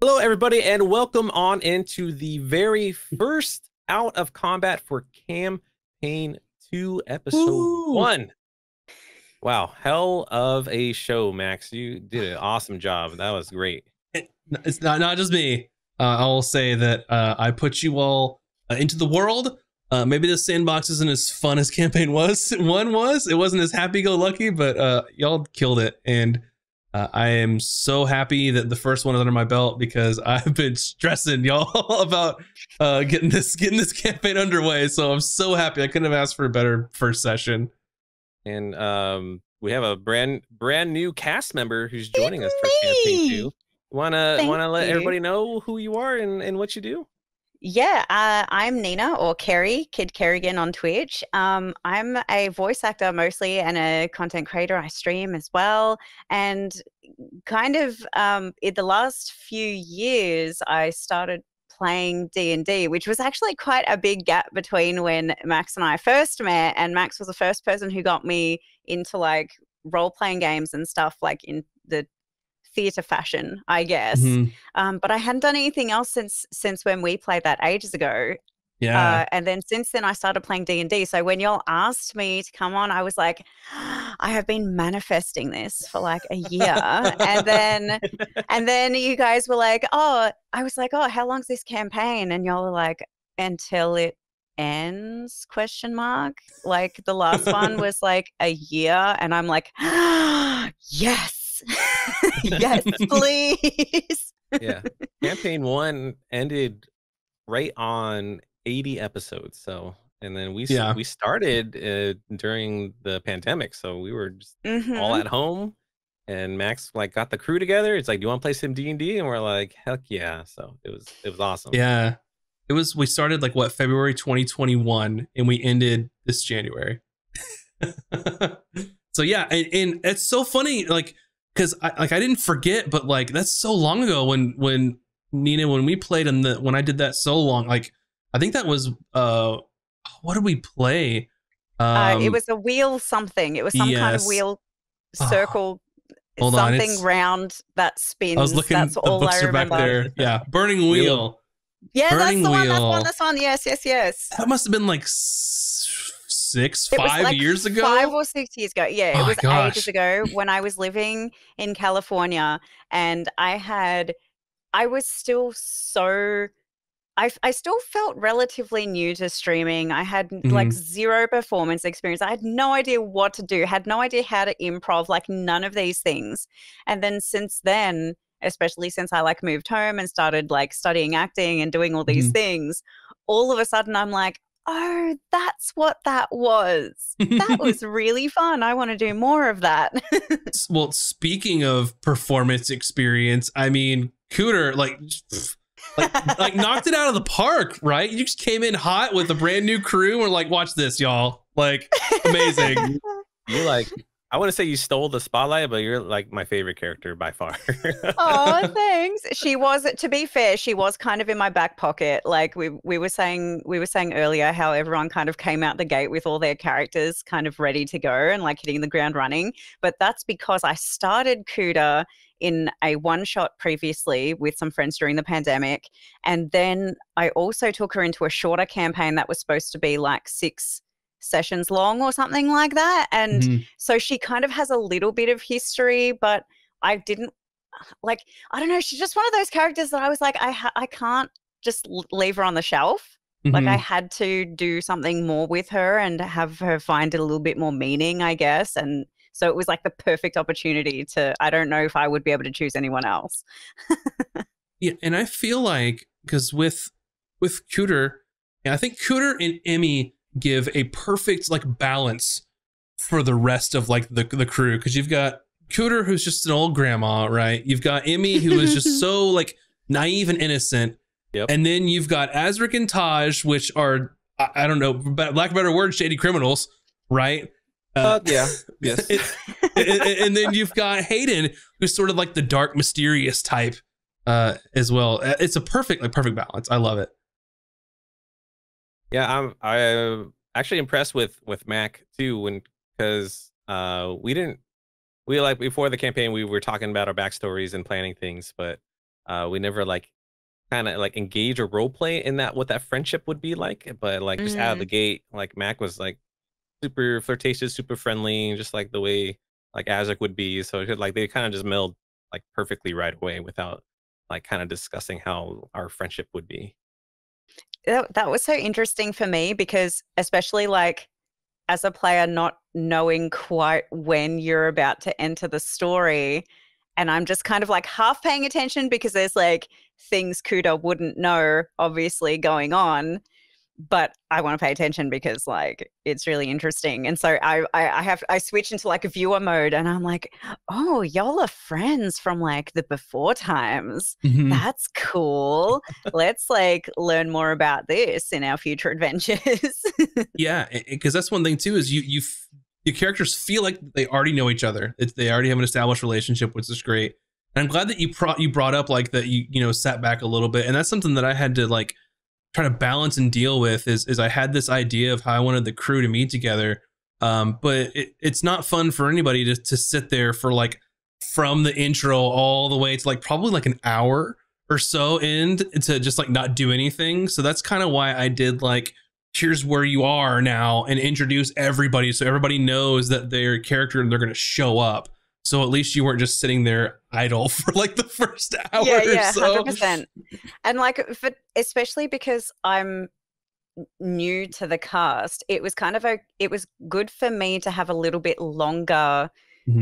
Hello, everybody, and welcome on into the very first Out of Combat for Campaign 2, Episode Woo! 1. Wow, hell of a show, Max. You did an awesome job. That was great. It's not just me. I will say that I put you all into the world. Maybe this sandbox isn't as fun as campaign one was. It wasn't as happy-go-lucky, but y'all killed it. And I am so happy that the first one is under my belt because I've been stressing y'all about getting this campaign underway. So I'm so happy. I couldn't have asked for a better first session. And we have a brand new cast member who's joining us for Campaign 2. Wanna let everybody know who you are and what you do? Yeah, I'm Nina, or Kerry, Kid Kerrigan on Twitch. I'm a voice actor mostly and a content creator. I stream as well. And kind of in the last few years, I started playing D&D, which was actually quite a big gap between when Max and I first met. And Max was the first person who got me into like role-playing games and stuff like in the theater fashion, I guess. But I hadn't done anything else since when we played that ages ago. Yeah. And then since then I started playing D&D. So when y'all asked me to come on, I was like, I have been manifesting this for like a year. and then you guys were like, I was like, how long's this campaign? And y'all were like, until it ends, ? Like the last one was like a year. And I'm like, yes. Yes, please. Yeah. Campaign 1 ended right on 80 episodes. So, and then we started during the pandemic. So we were just all at home, and Max like got the crew together. It's like, do you want to play some D&D? And we're like, heck yeah. So it was awesome. Yeah. We started like what, February 2021, and we ended this January. So yeah, and it's so funny, like, because I didn't forget, but like that's so long ago when Nina, when we played when I did that so long, like I think that was what did we play? It was a wheel something. It was some kind of wheel circle, something round that spins. I was looking. That's the all books I are back remember. there. Yeah, Burning Wheel. Yeah, Burning that's the Wheel. one. That's one. Yes. That must have been like 5 years ago. 5 or 6 years ago. Yeah, it was gosh. ages ago when I was living in California, and I was still so. I still felt relatively new to streaming. I had like zero performance experience. I had no idea what to do, had no idea how to improv, like none of these things. And then since then, especially since I like moved home and started like studying acting and doing all these things, all of a sudden I'm like, oh, that's what that was. That was really fun. I want to do more of that. Well, speaking of performance experience, I mean, Cooter, like knocked it out of the park, right? You just came in hot with a brand new crew. We're like, watch this, y'all. Like, amazing. You like, I want to say you stole the spotlight, but you're like my favorite character by far. Oh, thanks. She was, to be fair, she was kind of in my back pocket. Like we were saying earlier how everyone kind of came out the gate with all their characters kind of ready to go and like hitting the ground running. But that's because I started Cuda in a one-shot previously with some friends during the pandemic. And then I also took her into a shorter campaign that was supposed to be like 6 sessions long or something like that. And so she kind of has a little bit of history, but I didn't like, I don't know. She's just one of those characters that I was like, I can't just leave her on the shelf. Like I had to do something more with her and have her find a little bit more meaning, I guess. And so it was like the perfect opportunity to, I don't know if I would be able to choose anyone else. Yeah, and I feel like, because with Cooter, I think Cooter and Emmy give a perfect like balance for the rest of like the crew, because you've got Cooter, who's just an old grandma, right? You've got Emmy, who is just so like naive and innocent. Yep. And then you've got Azric and Taj, which are, I don't know, but lack of a better word, shady criminals, right? Yeah, yes. And then you've got Hayden, who's sort of like the dark, mysterious type as well. It's a perfect balance. I love it. Yeah, I'm actually impressed with Mac too, because we like before the campaign we were talking about our backstories and planning things, but We never like kind of like engage or role play in that what that friendship would be like. But like just out of the gate, like Mac was like super flirtatious, super friendly, just like the way like Azek would be. So it could, like they kind of just meld like perfectly right away without like kind of discussing how our friendship would be. That was so interesting for me because especially like as a player not knowing quite when you're about to enter the story, and I'm just kind of like half paying attention because there's like things Kuda wouldn't know obviously going on, but I want to pay attention because like it's really interesting. And so I switch into like a viewer mode and I'm like, oh, y'all are friends from like the before times. That's cool. Let's like learn more about this in our future adventures. Yeah, because that's one thing too is your characters feel like they already know each other. They already have an established relationship, which is great. And I'm glad that you brought up like that you sat back a little bit, and that's something that I had to like try to balance and deal with is I had this idea of how I wanted the crew to meet together. But it's not fun for anybody to sit there for like from the intro all the way to like probably like an hour or so in to just like not do anything. So that's kind of why I did like, here's where you are now and introduce everybody. So everybody knows that their character and they're going to show up. So at least you weren't just sitting there idle for like the first hour or so. 100%. And like, especially because I'm new to the cast, it was kind of it was good for me to have a little bit longer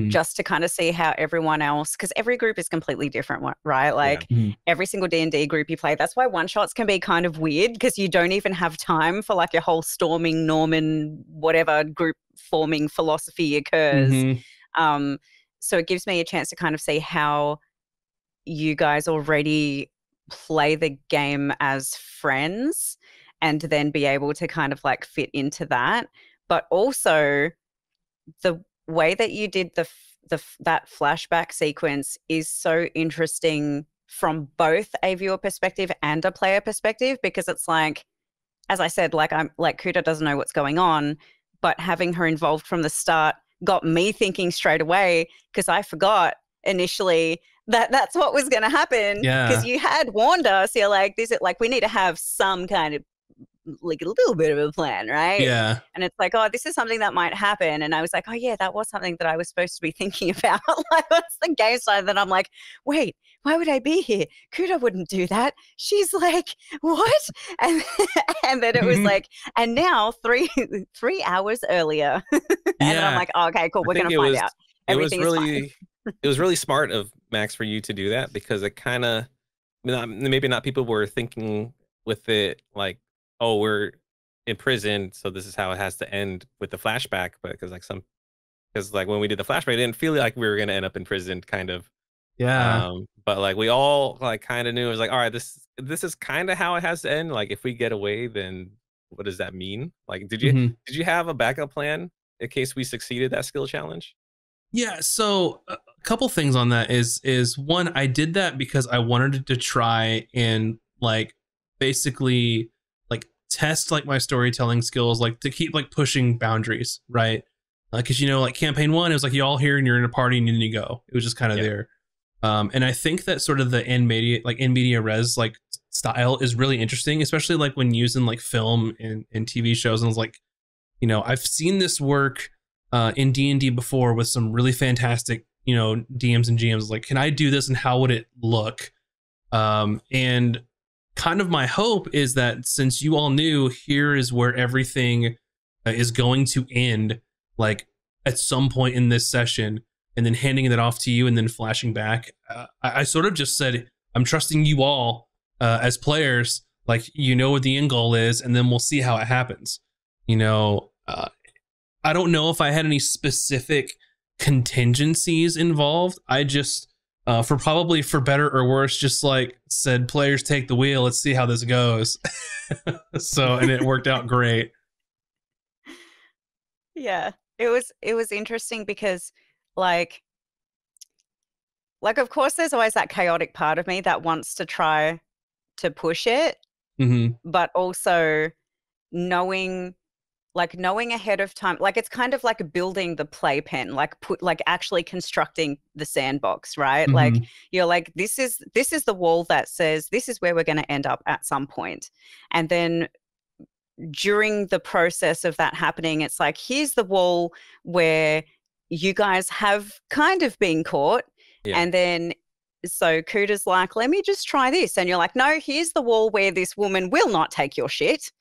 just to kind of see how everyone else, because every group is completely different, right? Like every single D&D group you play, that's why one-shots can be kind of weird because you don't even have time for like your whole storming Norman, whatever group forming philosophy occurs. So it gives me a chance to kind of see how you guys already play the game as friends and then be able to kind of like fit into that. But also the way that you did that flashback sequence is so interesting from both a viewer perspective and a player perspective, because it's like, as I said, like I'm like Kuda doesn't know what's going on, but having her involved from the start got me thinking straight away, because I forgot initially that that's what was going to happen. Because you had warned us, you're like, we need to have some kind of like a little bit of a plan, right? Yeah. And it's like, oh, this is something that might happen. And I was like, oh yeah, that was something that I was supposed to be thinking about. Like, what's the game side that I'm like, wait, why would I be here? Kuda wouldn't do that. She's like, what? And then it was like, and now 3 hours earlier. And then I'm like, oh, okay, cool. We're going to find out. Everything is fine. It was really smart of Max for you to do that, because it kind of, maybe not people were thinking with it like, oh, we're in prison, so this is how it has to end with the flashback. But because like when we did the flashback, it didn't feel like we were gonna end up in prison, kind of. But like we all like kind of knew it was like, all right, this is kind of how it has to end. Like if we get away, then what does that mean? Like, did you have a backup plan in case we succeeded that skill challenge? Yeah, so a couple things on that is one, I did that because I wanted to try and like basically like test like my storytelling skills, like to keep like pushing boundaries, right? Because like campaign 1, it was like you all here and you're in a party and you go. It was just kind of there. And I think that sort of the in media res like style is really interesting, especially like when using like film and TV shows. And I was like, I've seen this work in D&D before with some really fantastic, DMs and GMs. Like, can I do this and how would it look? And kind of my hope is that since you all knew here is where everything is going to end, like at some point in this session, and then handing it off to you and then flashing back, I sort of just said, I'm trusting you all as players, like, what the end goal is, and then we'll see how it happens. I don't know if I had any specific contingencies involved. I just, for better or worse, just like said, players take the wheel. Let's see how this goes. And it worked out great. Yeah, it was interesting because like of course there's always that chaotic part of me that wants to try to push it, but also knowing like knowing ahead of time, like it's kind of like building the playpen, like actually constructing the sandbox, right? Mm-hmm. Like you're like, this is the wall that says this is where we're going to end up at some point. And then during the process of that happening, it's like, here's the wall where you guys have kind of been caught. Yeah. And then so Cooter's like, let me just try this. And you're like, no, here's the wall where this woman will not take your shit.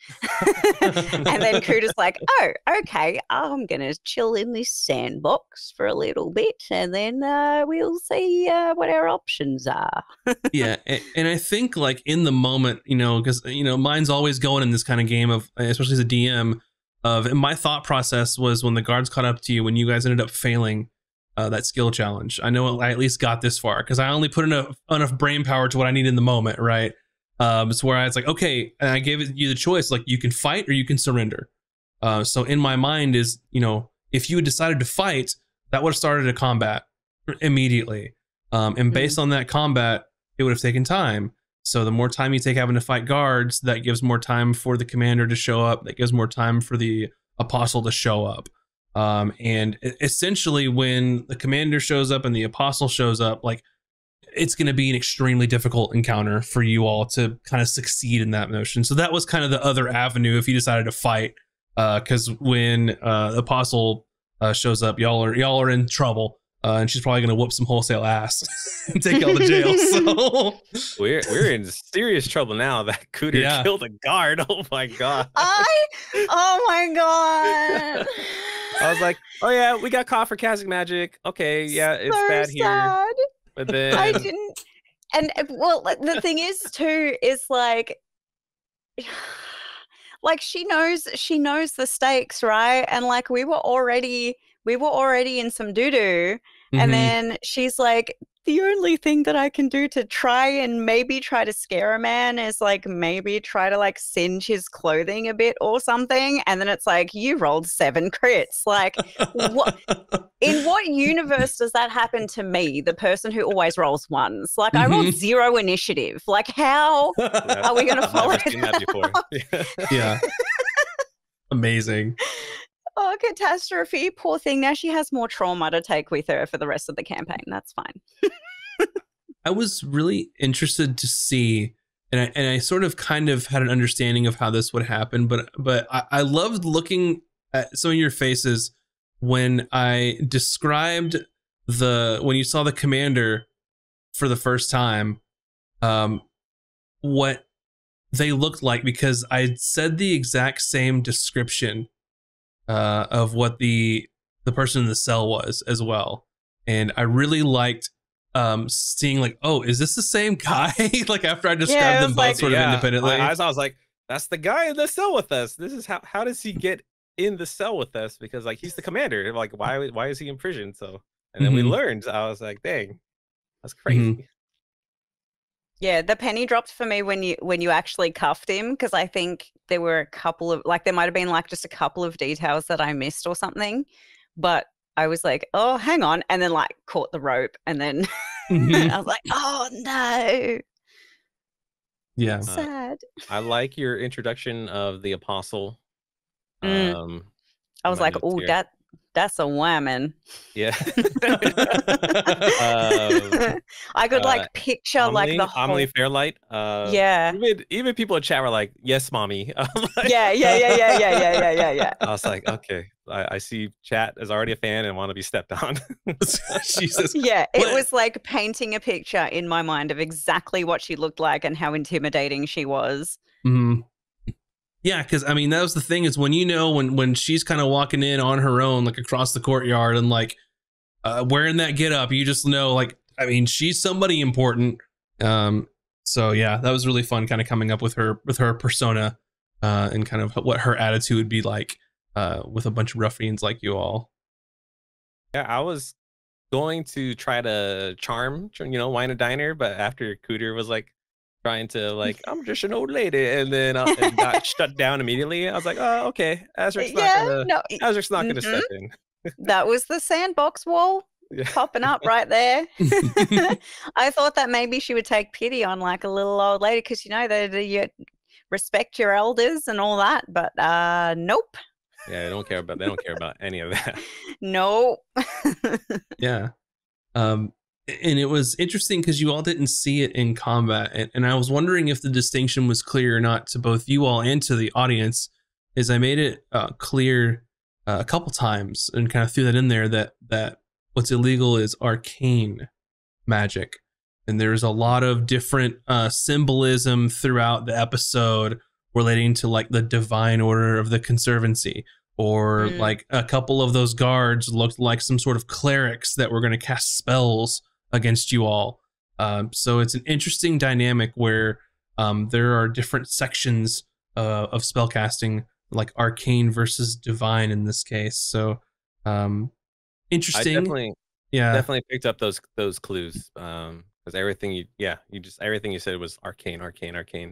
And then Cooter's like, oh, okay, I'm going to chill in this sandbox for a little bit and then we'll see what our options are. Yeah. And I think like in the moment, you know, because, you know, mine's always going in this kind of game of, especially as a DM, and my thought process was when the guards caught up to you, when you guys ended up failing that skill challenge. I know I at least got this far because I only put enough brain power to what I need in the moment, right? It's where I was like, okay, and I gave you the choice, like you can fight or you can surrender. So in my mind is, you know, if you had decided to fight, that would have started a combat immediately. And based on that combat, it would have taken time. So the more time you take having to fight guards, that gives more time for the commander to show up. That gives more time for the apostle to show up. And essentially when the commander shows up and the apostle shows up, like it's going to be an extremely difficult encounter for you all to kind of succeed in that motion. So that was kind of the other avenue if you decided to fight, because when the apostle shows up, y'all are in trouble. And she's probably going to whoop some wholesale ass and take y'all to jail. So we're in serious trouble now that Cooter killed a guard. Oh my god. Oh my god. I was like, oh yeah, we got caught for casting magic. Okay, yeah, it's so bad here. But then I didn't. And well, the thing is too is like she knows the stakes, right? And like we were already in some doo-doo. And then she's like, the only thing that I can do to try to scare a man is like maybe try to like singe his clothing a bit or something. And then it's like, you rolled 7 crits. Like, what? In what universe does that happen to me, the person who always rolls ones? Like, I rolled 0 initiative. Like, how are we going to follow that before? Yeah. Amazing. Oh, catastrophe. Poor thing. Now she has more trauma to take with her for the rest of the campaign. That's fine. I was really interested to see, and I sort of kind of had an understanding of how this would happen, but I loved looking at some of your faces when I described when you saw the commander for the first time, what they looked like, because I said the exact same description of what the person in the cell was as well. And I really liked seeing like, oh, is this the same guy? Like after I described them both like, sort of independently. I was like, that's the guy in the cell with us. This is how does he get in the cell with us? Because like he's the commander. Like why is he in prison? So and then we learned. I was like, dang, that's crazy. Yeah, the penny dropped for me when you actually cuffed him, because I think there were a couple of there might have been like just a couple of details that I missed or something, but I was like, oh, hang on, and then like caught the rope, and then I was like, oh no. Yeah, sad. I like your introduction of the apostle. I was like, oh, that's a woman. Yeah. I could like picture Amelie, like the whole Amelie Fairlight. Yeah. Even people in chat were like, yes, mommy. Like, yeah. I was like, okay, I see chat is already a fan and want to be stepped on. Jesus. Yeah, it was like painting a picture in my mind of exactly what she looked like and how intimidating she was. Yeah, because I mean that was the thing, is when she's kind of walking in on her own, like across the courtyard, and like wearing that get up, you just know, like, I mean, she's somebody important. So yeah, that was really fun, kind of coming up with her persona and kind of what her attitude would be like with a bunch of ruffians like you all. Yeah, I was going to try to charm, wine a diner, but after Cooter was like trying to like, I'm just an old lady, and then it got shut down immediately. I was like, oh, okay, Azric's not gonna step in. That was the sandbox wall popping up right there. I thought that maybe she would take pity on like a little old lady, because you respect your elders and all that, but nope. Yeah, they don't care about any of that. No. Yeah. And it was interesting because you all didn't see it in combat. And I was wondering if the distinction was clear or not to both you all and to the audience, is I made it clear a couple times and kind of threw that in there that what's illegal is arcane magic. And there's a lot of different symbolism throughout the episode relating to like the divine order of the Conservancy, or like a couple of those guards looked like some sort of clerics that were going to cast spells against you all. So it's an interesting dynamic where there are different sections of spellcasting, like arcane versus divine in this case. So interesting. I definitely picked up those clues. Because everything you said was arcane.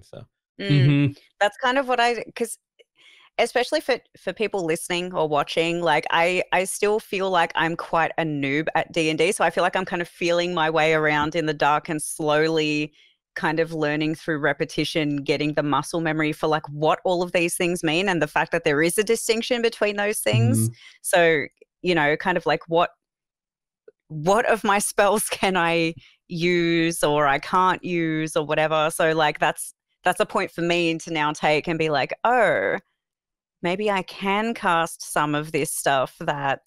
So that's kind of what because especially for people listening or watching, like I still feel like I'm quite a noob at D&D, so I feel like I'm kind of feeling my way around in the dark and slowly kind of learning through repetition, getting the muscle memory for like what all of these things mean and the fact that there is a distinction between those things. So, you know, kind of like what of my spells can I use or I can't use or whatever. So like that's a point for me to now take and be like, oh, maybe I can cast some of this stuff that,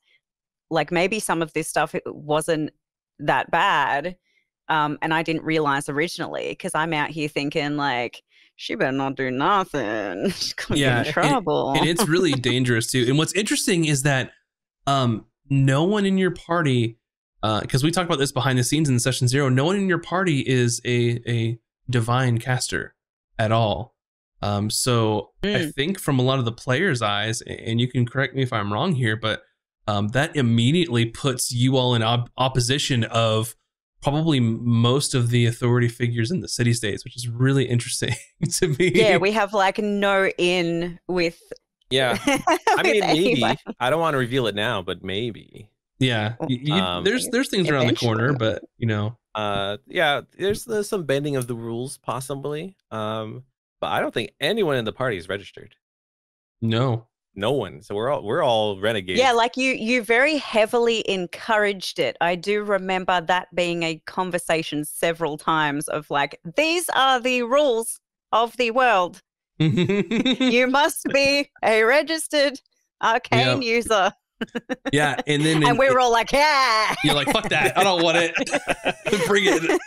like, maybe some of this stuff wasn't that bad, and I didn't realize originally, because I'm out here thinking like, she better not do nothing. She's gonna get in trouble. And it's really dangerous too. And what's interesting is that no one in your party, because we talked about this behind the scenes in session 0, no one in your party is a divine caster at all. So I think from a lot of the players' eyes, and you can correct me if I'm wrong here, but that immediately puts you all in opposition of probably most of the authority figures in the city-states, which is really interesting to me. Yeah, we have like no in with. Yeah, I mean, maybe. I don't want to reveal it now, but maybe. Yeah, there's things around the corner, but you know. Yeah, there's some bending of the rules possibly. But I don't think anyone in the party is registered. No one. So we're all renegades. Yeah, like you very heavily encouraged it. I do remember that being a conversation several times of like, these are the rules of the world. You must be a registered arcane user. Yeah, and then and we were all like, yeah. You're like, fuck that. I don't want it. Bring it.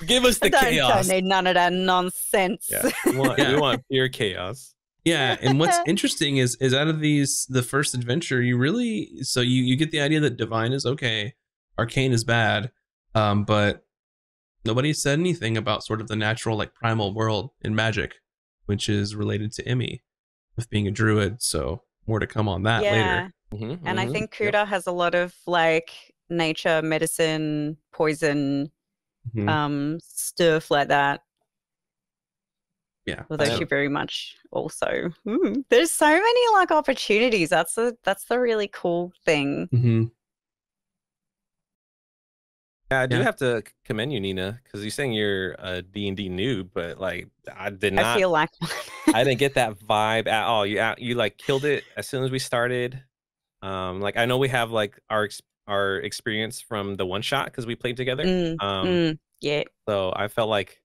Give us the chaos. Don't need none of that nonsense. Yeah. We want pure chaos. Yeah, and what's interesting is out of the first adventure, you really you get the idea that divine is okay, arcane is bad, but nobody said anything about sort of the natural, like, primal world in magic, which is related to Emmy with being a druid. So more to come on that later. And I think Kuda has a lot of like nature, medicine, poison, stuff like that. Yeah. Although she very much also there's so many like opportunities. That's the really cool thing. Yeah, I do have to commend you, Nina, because you're saying you're a D&D noob, but like I feel like I didn't get that vibe at all. You like killed it as soon as we started. Like I know we have like our experience from the one shot because we played together. Yeah. So I felt like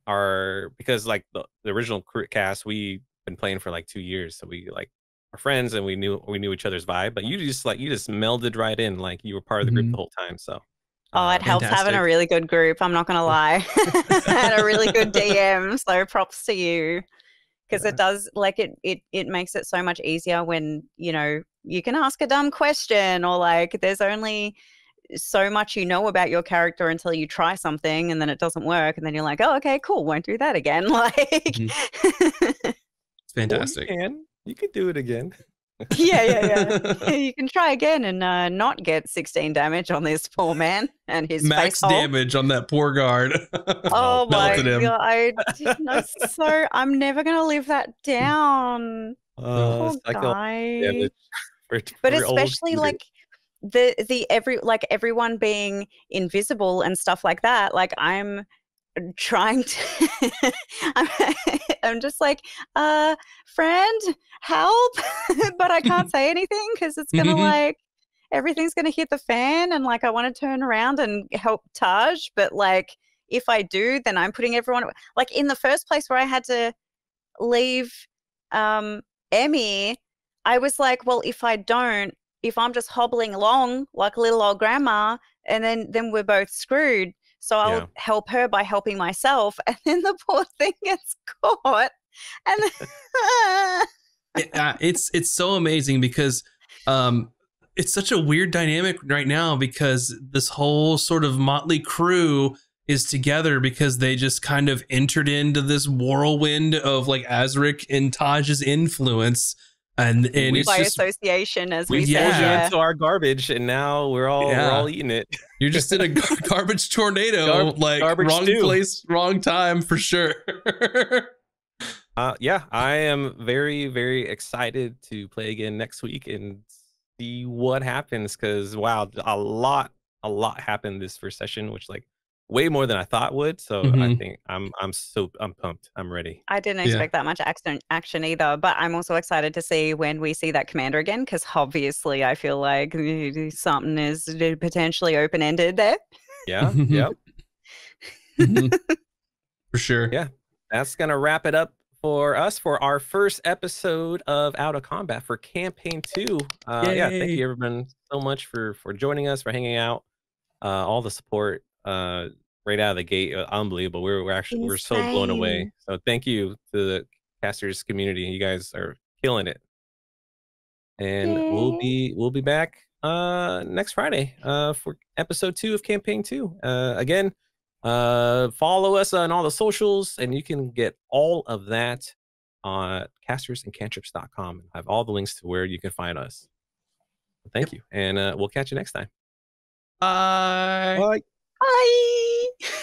because like the original cast, we've been playing for like 2 years, so we like are friends and we knew each other's vibe. But you just melded right in, like you were part of the group the whole time. So. It helps having a really good group. I'm not gonna lie. I had a really good DM, so props to you. Because it does, like, it makes it so much easier when, you know, you can ask a dumb question, or like there's only so much you know about your character until you try something and then it doesn't work, and then you're like, oh, okay, cool, won't do that again. Like it's fantastic. You could do it again. Yeah. You can try again and not get 16 damage on this poor man and his max damage on that poor guard. Oh my god! So I'm never gonna live that down. Poor guy. But especially like everyone being invisible and stuff like that. Like I'm trying to I'm just like, friend, help. But I can't say anything because it's going to like, everything's going to hit the fan. And like, I want to turn around and help Taj. But like, if I do, then I'm putting everyone, like in the first place where I had to leave Emmy, I was like, well, if I'm just hobbling along like a little old grandma, and then we're both screwed. So I'll help her by helping myself. And then the poor thing gets caught. And it's so amazing because it's such a weird dynamic right now because this whole sort of motley crew is together because they just kind of entered into this whirlwind of like Azric and Taj's influence. And it's by just, association, as we said, said, into our garbage, and now we're all eating it. You're just in a garbage tornado, like garbage wrong place, wrong time for sure. Yeah, I am very, very excited to play again next week and see what happens. Because wow, a lot happened this first session, which like way more than I thought would. So I think I'm pumped. I'm ready. I didn't expect that much action either, but I'm also excited to see when we see that commander again, because obviously I feel like something is potentially open-ended there. Yeah. Yep. For sure. Yeah. That's gonna wrap it up for us for our first episode of Out of Combat for Campaign 2. Yeah, thank you everyone so much for joining us, for hanging out, all the support right out of the gate. Unbelievable. We're so blown away. So thank you to the casters community. You guys are killing it. And we'll be back next Friday for episode 2 of Campaign 2. Again, follow us on all the socials, and you can get all of that on castersandcantrips.com. I have all the links to where you can find us. Thank you, and we'll catch you next time. Bye. Bye. Bye.